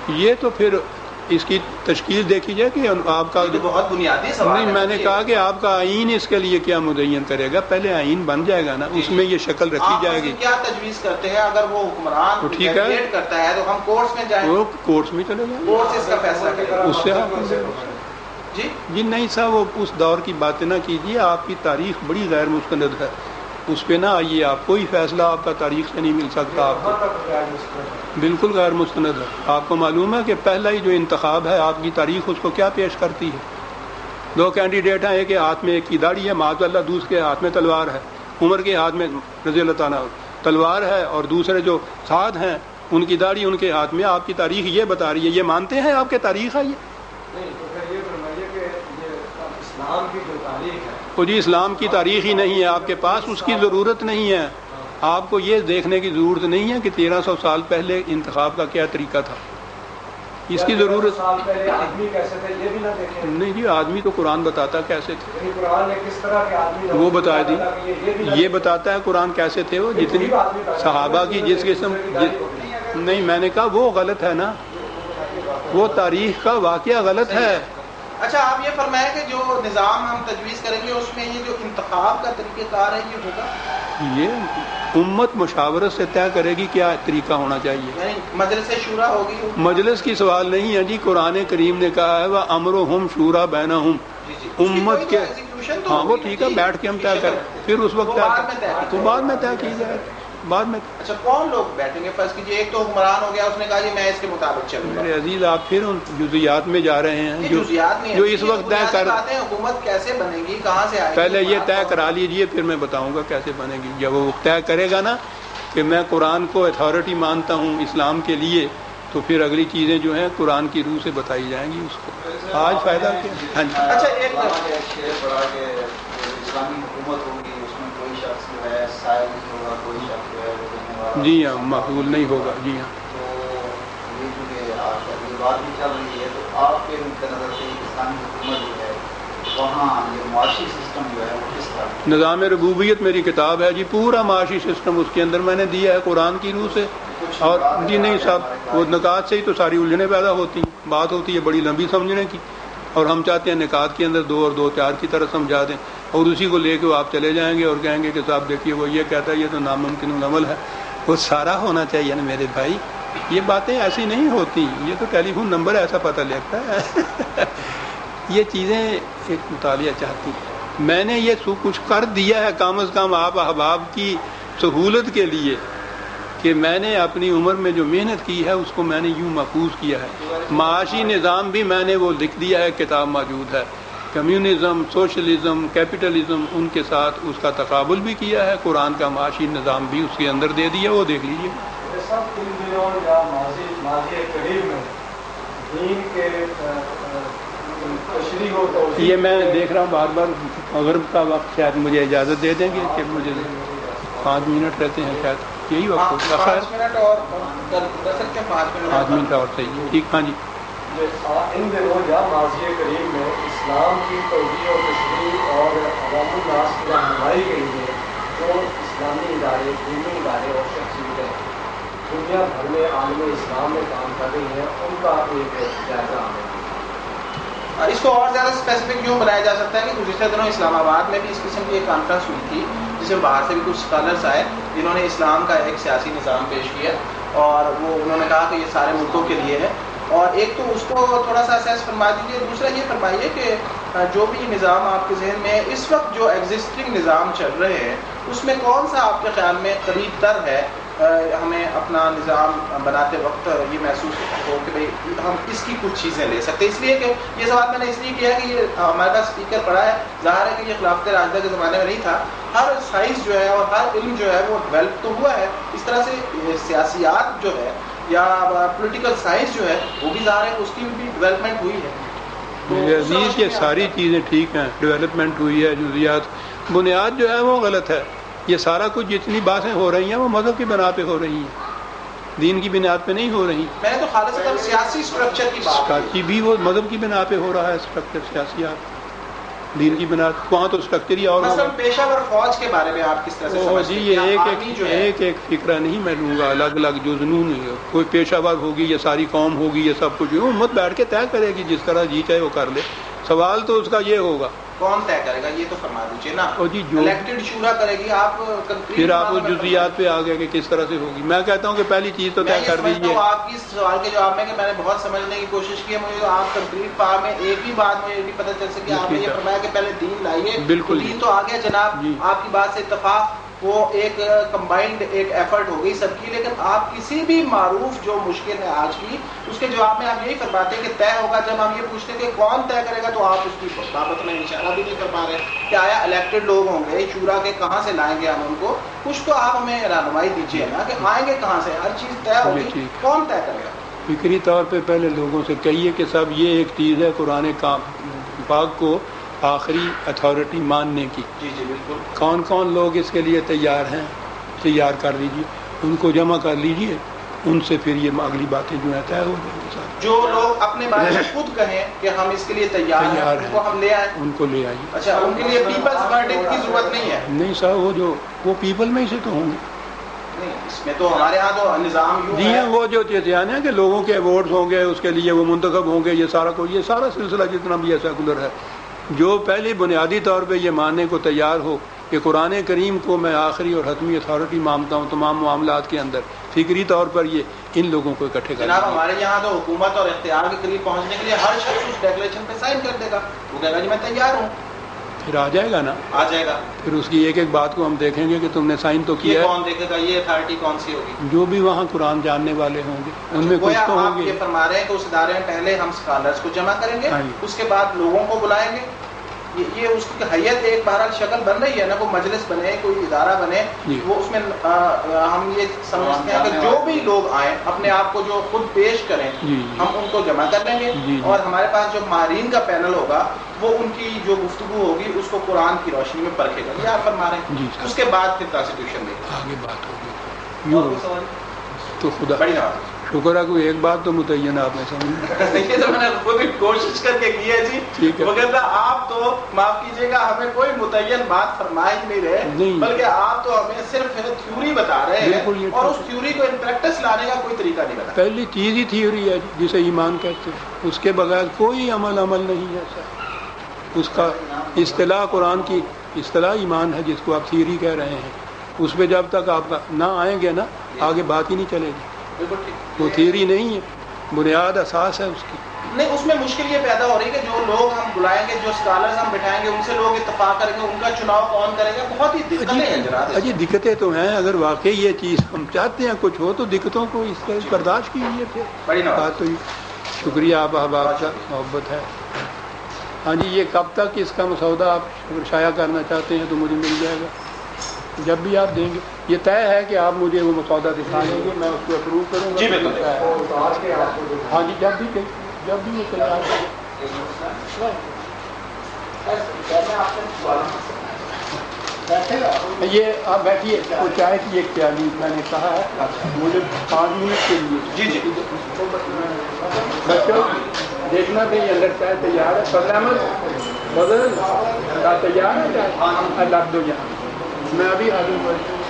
یہ تو پھر اس کی تشکیل دیکھی جائے کہ آپ کا بہت بنیادی سوال نہیں، میں نے کہا کہ آپ کا آئین اس کے لیے کیا مدعین کرے گا. پہلے آئین بن جائے گا نا، اس میں یہ شکل رکھی جائے گی. کیا تجویز کرتے ہیں اگر وہ حکمران ٹھیک ہے کرتا ہے تو ہم کورٹس میں جائیں؟ وہ کورٹس میں چلے جائیں، کورٹس اس کا فیصلہ کرے. اس سے جی نہیں صاحب، وہ اس دور کی باتیں نہ کیجیے. آپ کی تاریخ بڑی غیر مستند ہے، اس پہ نہ آئیے. آپ کوئی فیصلہ آپ کا تاریخ سے نہیں مل سکتا. آپ کو بالکل غیر مستند ہے. آپ کو معلوم ہے کہ پہلا ہی جو انتخاب ہے آپ کی تاریخ اس کو کیا پیش کرتی ہے؟ 2 کینڈیڈیٹ ہیں، ایک کے ہاتھ میں ایک کی داڑھی ہے معاذ اللہ، دوسرے کے ہاتھ میں تلوار ہے. عمر کے ہاتھ میں رضی اللہ تعالیٰ تلوار ہے، اور دوسرے جو سعد ہیں ان کی داڑھی ان کے ہاتھ میں. آپ کی تاریخ یہ بتا رہی ہے. یہ مانتے ہیں آپ کے تاریخ ہے یہ؟ اسلام کی جو تاریخ ہے تو جی اسلام کی تاریخ ہی نہیں ہے آپ کے پاس، اس کی ضرورت نہیں ہے. آپ کو یہ دیکھنے کی ضرورت نہیں ہے کہ 1300 سال پہلے انتخاب کا کیا طریقہ تھا. اس کی ضرورت سال پہلے آدمی کیسے تھے یہ بھی نہ دیکھیں. نہیں جی، آدمی تو قرآن بتاتا کیسے تھے، قرآن نے کس طرح کے آدمی وہ بتا دی. یہ بتاتا ہے قرآن کیسے تھے وہ. جتنی صحابہ کی جس قسم نہیں، میں نے کہا وہ غلط ہے نا، وہ تاریخ کا واقعہ غلط ہے. اچھا آپ یہ فرمائیں کہ جو نظام ہم تجویز کریں گے اس میں یہ جو انتخاب کا طریقہ کار ہے یہ ہوگا، یہ امت مشاورت سے طے کرے گی کیا طریقہ ہونا چاہیے. یعنی مجلس شورا ہوگی. مجلس کی سوال نہیں ہے جی، قرآن کریم نے کہا ہے وَأَمْرُهُمْ شُورَىٰ بَيْنَهُمْ. امت کے ہاں وہ ٹھیک ہے، بیٹھ کے ہم طے کریں، پھر اس وقت تو بعد میں طے کی جائے بعد میں. اچھا کون لوگ بیٹھیں گے؟ فرض کیجیے ایک تو حکمران ہو گیا، اس نے کہا جی میں اس کے مطابق چلوں گا. میرے عزیز آپ پھر ان جزیات میں جا رہے ہیں جو اس وقت طے کر. حکومت کیسے بنے گی، کہاں سے آئے گی؟ پہلے یہ طے کرا لیجئے، پھر میں بتاؤں گا کیسے بنے گی. جب وہ طے کرے گا نا کہ میں قرآن کو اتھارٹی مانتا ہوں اسلام کے لیے، تو پھر اگلی چیزیں جو ہیں قرآن کی روح سے بتائی جائیں گی اس کو. آج فائدہ کیا. ہاں جی. اچھا ایک اسلامی حکومت ہوگی، اس میں کوئی شخص جو ہے سائل نہیں ہوگا، کوئی شخص جو ہے جی ہاں معقول نہیں ہوگا. جی ہاں تو یہ جو آج کل یہ بات بھی چل رہی ہے، تو آپ کے نظر سے اسلامی حکومت جو ہے وہاں یہ معاشی سسٹم جو ہے وہ کس طرح؟ نظام ربوبیت میری کتاب ہے جی، پورا معاشی سسٹم اس کے اندر میں نے دیا ہے قرآن کی روح سے. اور جی نہیں صاحب، وہ نکات سے ہی تو ساری الجھنیں پیدا ہوتی ہیں. بات ہوتی ہے بڑی لمبی سمجھنے کی، اور ہم چاہتے ہیں نکات کے اندر 2 اور 2 4 کی طرح سمجھا دیں، اور اسی کو لے کے آپ چلے جائیں گے اور کہیں گے کہ صاحب دیکھیے وہ یہ کہتا ہے، یہ تو ناممکن العمل ہے. وہ سارا ہونا چاہیے نا میرے بھائی. یہ باتیں ایسی نہیں ہوتی. یہ تو ٹیلی فون نمبر ایسا پتہ لگتا ہے. یہ چیزیں ایک مطالعہ چاہتی ہیں. میں نے یہ سو کچھ کر دیا ہے کم از کم آپ احباب کی سہولت کے لیے، کہ میں نے اپنی عمر میں جو محنت کی ہے اس کو میں نے یوں محفوظ کیا ہے. معاشی نظام بھی میں نے وہ لکھ دیا ہے، کتاب موجود ہے. کمیونزم، سوشلزم، کیپٹلزم، ان کے ساتھ اس کا تقابل بھی کیا ہے. قرآن کا معاشی نظام بھی اس کے اندر دے دیا، وہ دیکھ لیجیے. سب ان دنوں یا ماضی قریب میں دین کے تشریح ہو تو یہ میں دیکھ رہا ہوں بار بار مغرب کا وقت، شاید مجھے اجازت دے دیں گے کہ مجھے 5 منٹ رہتے ہیں، شاید یہی وقت ہوگا. خیر 5 منٹ اور 5 منٹ اور صحیح. ٹھیک. ہاں جی. ان دنوں یا ماضی قریب میں اسلام کی توجیہ و تشریح اور عوام الناس کی رہنمائی کے لیے جو اسلامی ادارے، دینی ادارے اور شخصیتیں دنیا بھر میں عالم اسلام میں کام کر رہی ہیں، ان کا ایک جائزہ ہمیں. اس کو اور زیادہ اسپیسیفک یوں بنایا جا سکتا ہے کہ گزشتہ دنوں اسلام آباد میں بھی اس قسم کی ایک کانفرنس ہوئی تھی، جس میں باہر سے بھی کچھ اسکالرس آئے جنہوں نے اسلام کا ایک سیاسی نظام پیش کیا، اور وہ انہوں نے کہا کہ یہ سارے ملکوں کے لیے ہے. اور ایک تو اس کو تھوڑا سا اسیس فرما دیجیے. دوسرا یہ فرمائیے کہ جو بھی نظام آپ کے ذہن میں اس وقت جو ایگزسٹنگ نظام چل رہے ہیں اس میں کون سا آپ کے خیال میں قریب تر ہے ہمیں اپنا نظام بناتے وقت یہ محسوس ہو کہ بھئی ہم اس کی کچھ چیزیں لے سکتے. اس لیے کہ یہ سوال میں نے اس لیے کیا ہے کہ یہ ہمارے پاس اسپیکر پڑا ہے، ظاہر ہے کہ یہ خلافت راشدہ کے زمانے میں نہیں تھا. ہر سائنس جو ہے اور ہر علم جو ہے وہ ڈیولپ تو ہوا ہے، اس طرح سے سیاسیات جو ہے یا پولیٹیکل سائنس جو ہے وہ بھی ظاہر ہے اس کی بھی ڈیولپمنٹ ہوئی ہے. میرے عزیز یہ ساری چیزیں ٹھیک ہیں، ڈیولپمنٹ ہوئی ہے، جزیات، بنیاد جو ہے وہ غلط ہے. یہ سارا کچھ جتنی باتیں ہو رہی ہیں وہ مذہب کی بنا پہ ہو رہی ہیں، دین کی بنیاد پہ نہیں ہو رہی. میں نے تو خالص سیاسی اسٹرکچر کی بات کی بھی وہ مذہب کی بنا پہ ہو رہا ہے اسٹرکچر سیاسیات. دین کی بنیاد وہاں تو اسٹرکچر اور مثلا پیشہ ور فوج کے بارے میں آپ کس طرح سے سمجھتے جی ہیں؟ یہ آرمی جو ہے ایک فکرہ نہیں میں لوں گا الگ الگ جو جنون ہے کوئی پیشہ ور ہوگی یا ساری قوم ہوگی یہ سب کچھ امت بیٹھ کے طے کرے گی جس طرح جی چاہے وہ کر لے. سوال تو اس کا یہ ہوگا کون طے کرے گا یہ تو فرما دیجیے نا. جی جو الیکٹڈ شورا کرے گی. آپ پھر آپ اس جزیات پہ آ گئے کہ کس طرح سے ہوگی. میں کہتا ہوں کہ پہلی چیز تو طے کر دیجیے. آپ کی سوال کے جواب میں کہ میں نے بہت سمجھنے کی کوشش کی ہے مجھے تو آپ کنکریٹ پا میں ایک ہی بات مجھے یہ بھی پتہ چل سکے آپ نے یہ فرمایا کہ پہلے دین لائیے. بالکل دین تو آ گیا جناب. آپ کی بات سے اتفاق وہ ایک کمبائنڈ ایک ایفرٹ ہو گئی سب کی. لیکن آپ کسی بھی معروف جو مشکل ہے آج کی اس کے جواب میں آپ یہی فرماتے ہیں کہ طے ہوگا. جب ہم یہ پوچھتے ہیں کہ کون طے کرے گا تو آپ اس کی بابت میں اشارہ بھی نہیں کر پا رہے کہ آیا الیکٹڈ لوگ ہوں گے شورا کے کہاں سے لائیں گے ہم ان کو. کچھ تو آپ ہمیں رہنمائی دیجیے نا کہ آئیں گے کہاں سے. ہر چیز طے ہوگی کون طے کرے گا. فکری طور پہ پہلے لوگوں سے کہیے کہ سب یہ ایک چیز ہے قرآن پاک کو آخری اتھارٹی ماننے کی. جی جی بالکل. کون کون لوگ اس کے لیے تیار ہیں تیار کر لیجیے ان کو جمع کر لیجیے. ان سے پھر یہ اگلی باتیں جو ہیں طے ہو جائیں گی. جو لوگ اپنے بارے میں خود کہیں کہ ہم اس کے لیے تیار ہیں ان کو ہم لے آئیں. ان کو لے آئیے. اچھا ان کے لیے پیپلز ورڈکٹ کی ضرورت نہیں ہے. نہیں صاحب وہ پیپل میں سے تو ہوں گے. نہیں اس میں تو ہمارے ہاں تو نظام یوں ہے وہ جو چیزیں ہیں کہ لوگوں کے ووٹس ہوں گے اس کے لیے وہ منتخب ہوں گے. یہ سارا سلسلہ جتنا بھی ہے سیکولر ہے. جو پہلی بنیادی طور پہ یہ ماننے کو تیار ہو کہ قرآن کریم کو میں آخری اور حتمی اتھارٹی مانتا ہوں تمام معاملات کے اندر فکری طور پر یہ ان لوگوں کو اکٹھے کرنا. جناب ہمارے یہاں تو حکومت اور اختیار کے قریب پہنچنے کے لیے ہر شخص اس ڈیکلیریشن پہ سائن کر دے گا. وہ کہے گا جی میں تیار ہوں. پھر آ جائے گا نا. آ جائے گا. پھر اس کی ایک ایک بات کو ہم دیکھیں گے کہ تم نے سائن تو کیا ہے. کون دیکھے گا یہ اتھارٹی کون سی ہوگی. جو بھی وہاں قرآن جاننے والے ہوں گے ان میں کچھ تو ہوں گے. یہ فرما رہے ہیں کہ اس ادارے میں پہلے ہم اسکالرس کو جمع کریں گے اس کے بعد لوگوں کو بلائیں گے. یہ اس کی حیت ایک بہرحال شکل بن رہی ہے نا. کوئی مجلس بنے کوئی ادارہ بنے وہ اس میں ہم یہ سمجھتے ہیں کہ جو بھی لوگ آئیں اپنے آپ کو جو خود پیش کریں ہم ان کو جمع کر لیں گے. اور ہمارے پاس جو ماہرین کا پینل ہوگا وہ ان کی جو گفتگو ہوگی اس کو قرآن کی روشنی میں پرکھے گا. یہ آپ فرما رہے ہیں. اس کے بعد پھر کانسٹیٹیوشن دے آگے بات ہوگی. تو خدا بڑی بات شکر ہے کوئی ایک بات تو متعین آپ نے سمجھ. یہ تو میں نے خود کوشش کر کے کی ہے جی. مگر آپ تو معاف کیجیے گا ہمیں کوئی متعین بات فرما ہی نہیں رہے بلکہ آپ تو ہمیں صرف تھیوری بتا رہے ہیں اور اس تھیوری کو ان پریکٹس لانے کا کوئی طریقہ نہیں بتا. پہلی چیز ہی تھیوری ہے جسے ایمان کہتے ہیں. اس کے بغیر کوئی عمل نہیں ہے سر. اس کا اصطلاح قرآن کی اصطلاح ایمان ہے جس کو آپ تھیوری کہہ رہے ہیں. اس پہ جب تک آپ نہ آئیں گے نا آگے بات ہی نہیں چلے گی. وہ تھیوری نہیں ہے بنیاد اساس ہے اس کی. نہیں اس میں مشکل یہ پیدا ہو رہی ہے کہ جو لوگ ہم بلائیں گے جو اسکالرز ہم بٹھائیں گے ان سے لوگ اتفاق کریں گے ان کا چناؤ کون کرے گا. بہت ہی دقتیں ہیں. جی دقتیں تو ہیں. اگر واقعی یہ چیز ہم چاہتے ہیں کچھ ہو تو دقتوں کو اس طرح برداشت کیجیے. پھر بڑی بات تو شکریہ آپ احباب کا محبت ہے. ہاں جی یہ کب تک اس کا مسودہ آپ شائع کرنا چاہتے ہیں تو مجھے مل جائے گا جب بھی آپ دیں گے. یہ طے ہے کہ آپ مجھے وہ مسودہ دکھا دیں گے میں اس کو اپروو کروں گا. جی بالکل. ہاں جی جب بھی وہ تیار ہو. یہ آپ بیٹھیے. وہ چائے کی ایک پیالی میں نے کہا ہے مجھے 5 منٹ کے لیے. جی جی بچوں دیکھنا کہ یہ اندر چائے تیار ہے. فضل احمد بدل کا تیار ہے چائے لگ دو یہاں. میں ابھی حاضر ہوں.